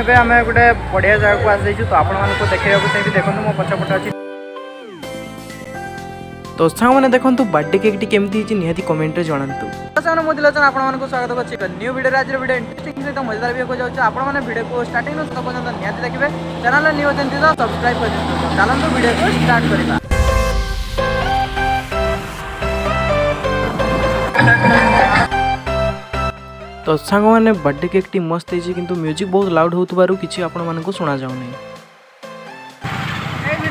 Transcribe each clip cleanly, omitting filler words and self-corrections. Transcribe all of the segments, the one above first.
एबे आम गोटे बढ़िया जगह को आसु तो आपण मानको देखैया चाहिए देखो मो पछपटे अच्छी तो सांग मैंने देखो बर्थडे केक टी केमती निहाती कमेंट रे जणांतु तो सांग मो त्रिलोचन आपण मानको स्वागत करछि एक न्यू वीडियो आज वीडियो इंटरेस्टिंग सहित मजेदार वीडियो को जाउछ आपण माने वीडियो को स्टार्टिंग नो तक पर्यंत निहाती देखिबे चैनल न्यू अछंती तो सब्सक्राइब कर दियौ चलंतु वीडियो को स्टार्ट करिबा। तो सांग मैंने बर्थडे केक टी मस्त है किंतु म्यूजिक बहुत लाउड होतबारु किछि आपण मानको सुना जाउ नै।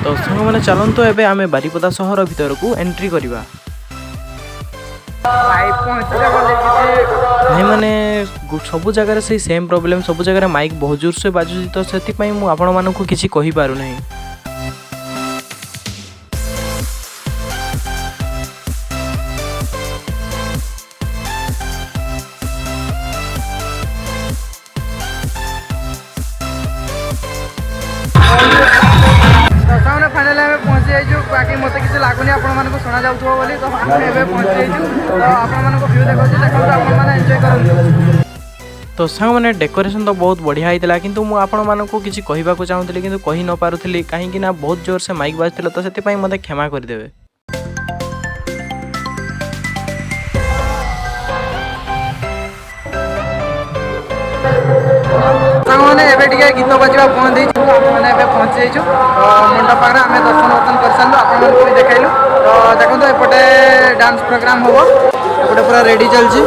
तो सांग मैंने चलंतु एबे आमे बारिपदा शहर भीतर को एंट्री करिबा। भाई माने सब जगह से सेम प्रॉब्लम सब जगह माइक बहुत जोर से बाजुची तो सेति पई मु आपण मानको किछि कहि पारु नै। फाइनली आम पहुँची जाइए बाकी मत कि लगुनि आपको शुणा जाऊँ बोली तो आम पहुँची जाइए तो आपको व्यू देखो देखो एंजॉय करूँ। तो सांग मैंने डेकोरेशन तो बहुत बढ़िया होता किंतु मु आपण मानक किसी कहवाक चाहूँगी कि कही न पारुथली कहीं बहुत जोर से माइक बाजता तो से मत क्षमा करदे। मैंने एवं गीत बजा बंद मैंने पहुँची जाइए मंडप पाखे आम दर्शन वर्तन कर सारू आपको भी देखलु तो देखो एपटे डांस प्रोग्राम हम एपटे पूरा रेडी चलती।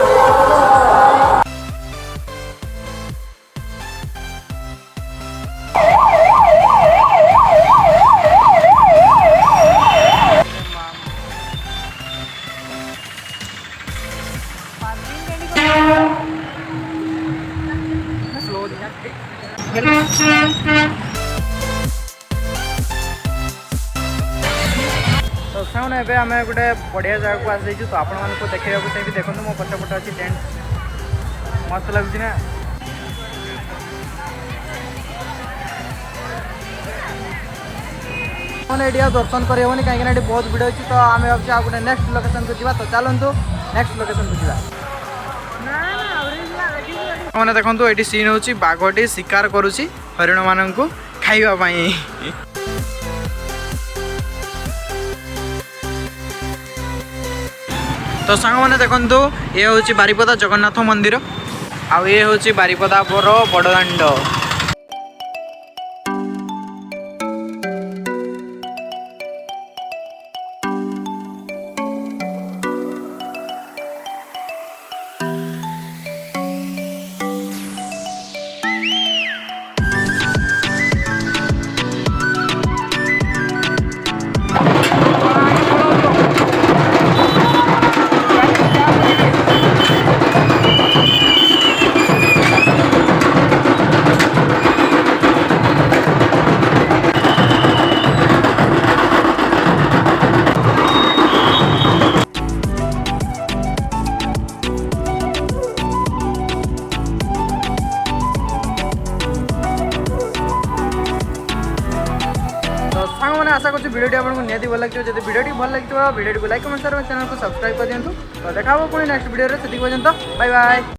तो साउंड एबे आम गोटे बढ़िया जगह को आसु तो आपण मानको देखैया चाहिए देखो मो पछपटे अच्छी टेंट मस्त लगुच ना। मैंने ये दर्शन करहबनी कहीं बहुत भिड़ अच्छी तो आम भाई गोटे नेक्स्ट लोकेशन को जावा तो चलतु नेक्स्ट लोकेशन को जावा। मैंने देखो ये सीन हूँ बाघटी शिकार करुच्ची हरिण मानक खाइबाई। तो सांग मैंने देखु ये हूँ बारिपदा जगन्नाथ मंदिर आउ ये हूँ बारिपदा बड़दाण्ड। आशा कर वीडियो आपको निहाती भल लगे जब वीडियो भल लगे वीडियो को लाइक कमेंट शेयर चैनल को सब्सक्राइब कर दिखाँ पुणी नेक्स्ट वीडियो से पर्यंत बाय बाय।